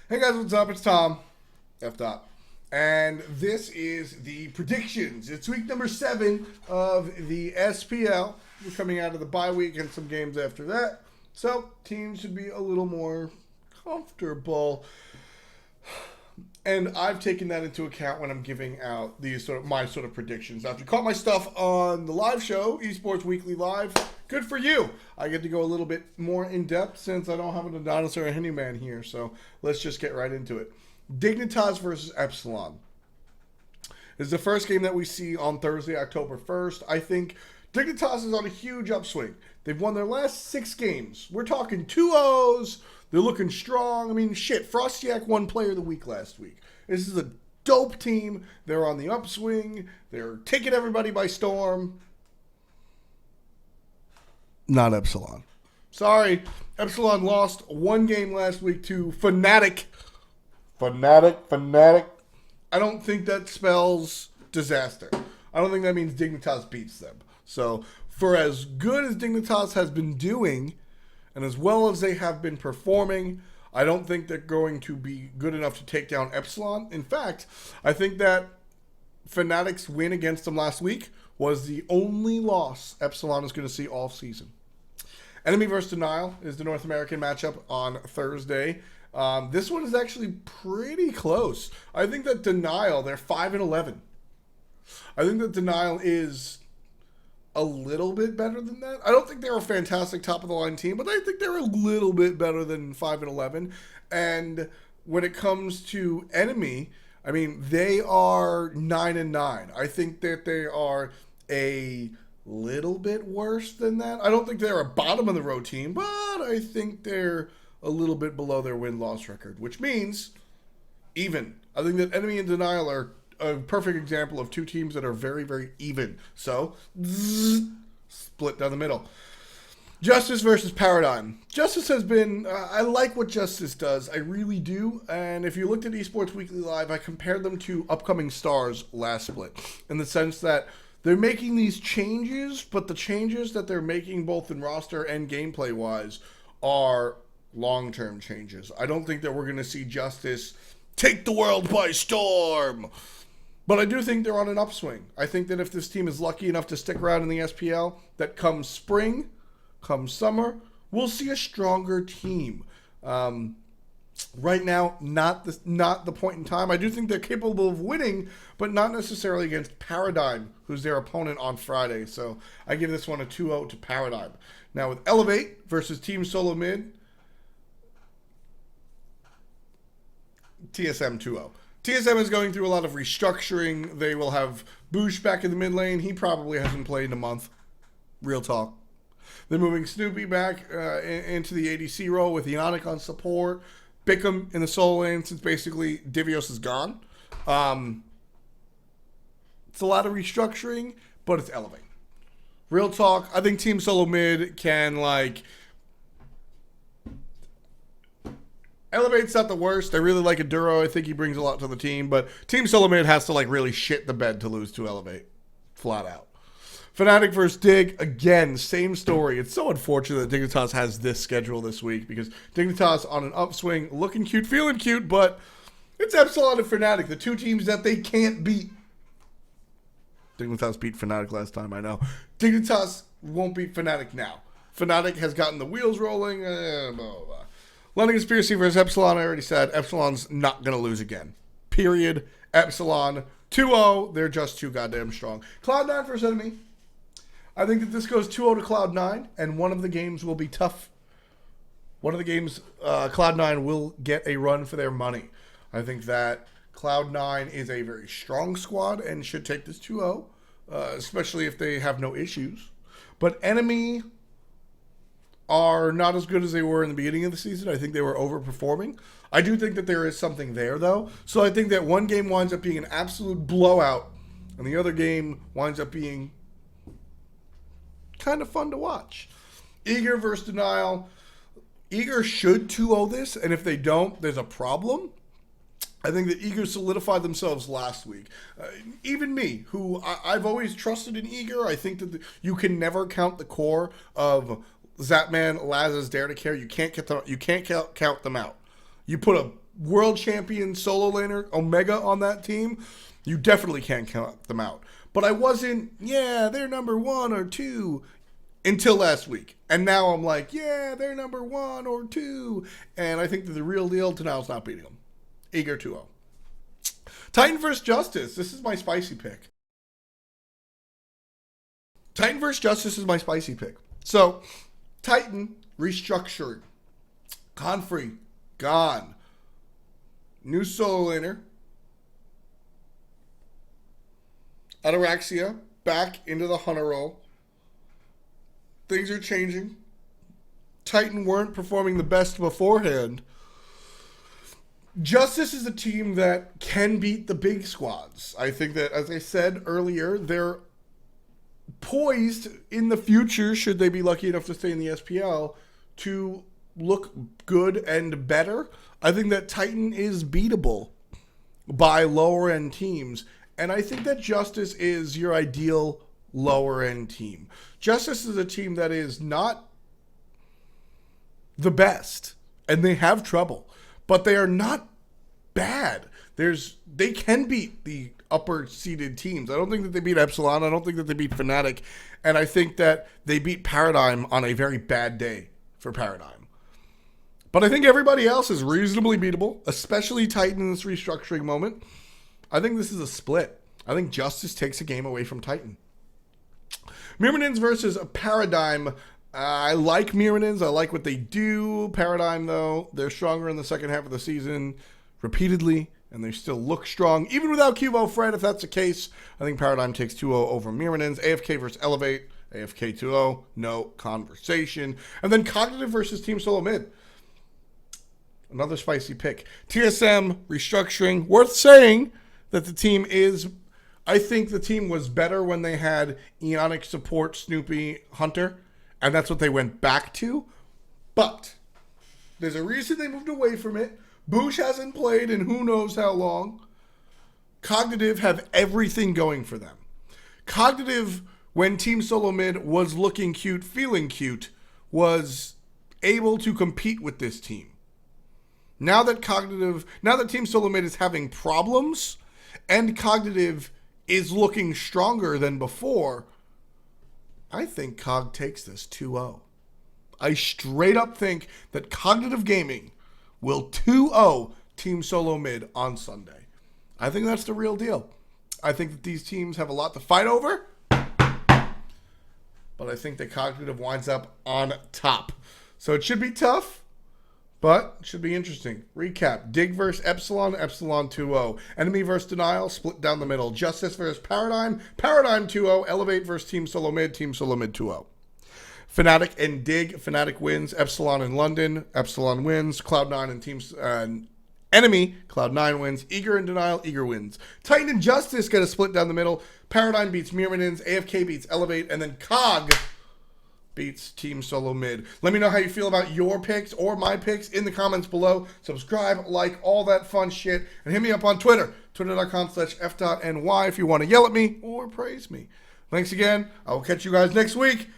Hey guys, what's up? It's Tom, F dot, and this is the predictions. It's week number 7 of the SPL. We're coming out of the bye week and some games after that, so teams should be a little more comfortable. And I've taken that into account when I'm giving out these my predictions. Now, if you caught my stuff on the live show, Esports Weekly Live, good for you. I get to go a little bit more in depth since I don't have an Adonis or a Handyman here. So let's just get right into it. Dignitas versus Epsilon. This is the first game that we see on Thursday, October 1st. I think Dignitas is on a huge upswing. They've won their last 6 games. We're talking 2-0s. They're looking strong. I mean, shit, Frostiak won Player of the Week last week. This is a dope team. They're on the upswing. They're taking everybody by storm. Not Epsilon. Sorry, Epsilon lost one game last week to Fnatic. Fnatic. I don't think that spells disaster. I don't think that means Dignitas beats them. So, for as good as Dignitas has been doing, and as well as they have been performing, I don't think they're going to be good enough to take down Epsilon. In fact, I think that Fnatic's win against them last week was the only loss Epsilon is going to see all season. Enemy versus Denial is the North American matchup on Thursday. This one is actually pretty close. I think that Denial, they're 5-11. I think that Denial is a little bit better than that. I don't think they're a fantastic top-of-the-line team, but I think they're a little bit better than 5-11. And when it comes to Enemy, I mean, they are 9-9. I think that they are a little bit worse than that. I don't think they're a bottom-of-the-road team, but I think they're a little bit below their win-loss record, which means even. I think that Enemy and Denial are a perfect example of two teams that are very, very even. So, split down the middle. Justice versus Paradigm. Justice has been, I like what Justice does. I really do. And if you looked at Esports Weekly Live, I compared them to Upcoming Stars last split. In the sense that they're making these changes, but the changes that they're making both in roster and gameplay-wise are long-term changes. I don't think that we're going to see Justice take the world by storm. But I do think they're on an upswing. I think that if this team is lucky enough to stick around in the SPL, that come spring, come summer, we'll see a stronger team. Right now, not the point in time. I do think they're capable of winning, but not necessarily against Paradigm, who's their opponent on Friday. So I give this one a 2-0 to Paradigm. Now with Elevate versus Team Solo Mid, TSM 2-0. TSM is going through a lot of restructuring. They will have Boosh back in the mid lane. He probably hasn't played in a month. Real talk. They're moving Snoopy back into the ADC role with Ionic on support. Bickham in the solo lane since basically Divios is gone. It's a lot of restructuring, but it's Elevate. Real talk. I think Team Solo Mid can Elevate's not the worst. I really like Enduro. I think he brings a lot to the team. But Team Solo Mid has to really shit the bed to lose to Elevate. Flat out. Fnatic versus Dig. Again, same story. It's so unfortunate that Dignitas has this schedule this week. Because Dignitas on an upswing. Looking cute, feeling cute. But it's Epsilon and Fnatic. The two teams that they can't beat. Dignitas beat Fnatic last time, I know. Dignitas won't beat Fnatic now. Fnatic has gotten the wheels rolling. Blah, blah, blah. London Conspiracy versus Epsilon, I already said. Epsilon's not going to lose again. Period. Epsilon 2-0. They're just too goddamn strong. Cloud9 versus Enemy. I think that this goes 2-0 to Cloud9, and one of the games will be tough. One of the games, Cloud9 will get a run for their money. I think that Cloud9 is a very strong squad and should take this 2-0, especially if they have no issues. But Enemy are not as good as they were in the beginning of the season. I think they were overperforming. I do think that there is something there, though. So I think that one game winds up being an absolute blowout, and the other game winds up being kind of fun to watch. Eager versus Denial. Eager should 2-0 this, and if they don't, there's a problem. I think that Eager solidified themselves last week. Even me, who I've always trusted in Eager, I think that you can never count the core of Zapman, Lazarus, Dare to Care. You can't count them out. You put a world champion solo laner Omega on that team, you definitely can't count them out. But I wasn't, they're number 1 or 2 until last week. And now I'm like, they're number 1 or 2. And I think that the real deal, Tanal's not beating them. Eager 2-0. Titan vs. Justice. This is my spicy pick. Titan vs. Justice is my spicy pick. So, Titan restructured. Confrey, gone. New solo laner. Ataraxia, back into the hunter role. Things are changing. Titan weren't performing the best beforehand. Justice is a team that can beat the big squads. I think that, as I said earlier, they're poised in the future, should they be lucky enough to stay in the SPL, to look good and better. I think that Titan is beatable by lower end teams. And I think that Justice is your ideal lower end team. Justice is a team that is not the best, and they have trouble, but they are not bad. They can beat the upper seeded teams. I don't think that they beat Epsilon. I don't think that they beat Fnatic. And I think that they beat Paradigm on a very bad day for Paradigm. But I think everybody else is reasonably beatable, especially Titan in this restructuring moment. I think this is a split. I think Justice takes a game away from Titan. Myrmidons versus Paradigm. I like Myrmidons. I like what they do. Paradigm, though, they're stronger in the second half of the season repeatedly, and they still look strong. Even without Cubo Fred, if that's the case, I think Paradigm takes 2-0 over Myrmidons. AFK versus Elevate. AFK 2-0. No conversation. And then Cognitive versus Team Solo Mid. Another spicy pick. TSM restructuring. Worth saying that the team is... I think the team was better when they had Eonic support Snoopy Hunter, and that's what they went back to. But there's a reason they moved away from it. Boosh hasn't played in who knows how long. Cognitive have everything going for them. Cognitive, when Team Solo Mid was looking cute, feeling cute, was able to compete with this team. Now that Team Solo Mid is having problems, and Cognitive is looking stronger than before, I think Cog takes this 2-0. I straight up think that Cognitive Gaming will 2-0 Team Solo Mid on Sunday. I think that's the real deal. I think that these teams have a lot to fight over, but I think that Cognitive winds up on top. So it should be tough, but it should be interesting. Recap. Dig versus Epsilon. Epsilon 2-0. Enemy versus Denial. Split down the middle. Justice versus Paradigm. Paradigm 2-0. Elevate versus Team Solo Mid. Team Solo Mid 2-0. Fnatic and Dig. Fnatic wins. Epsilon in London. Epsilon wins. Cloud9 and Teams... Enemy. Cloud9 wins. Eager and Denial. Eager wins. Titan and Justice get a split down the middle. Paradigm beats Myrmidons. AFK beats Elevate. And then Cog beats Team Solo Mid. Let me know how you feel about your picks or my picks in the comments below. Subscribe, like, all that fun shit. And hit me up on Twitter. Twitter.com/f.ny if you want to yell at me or praise me. Thanks again. I will catch you guys next week.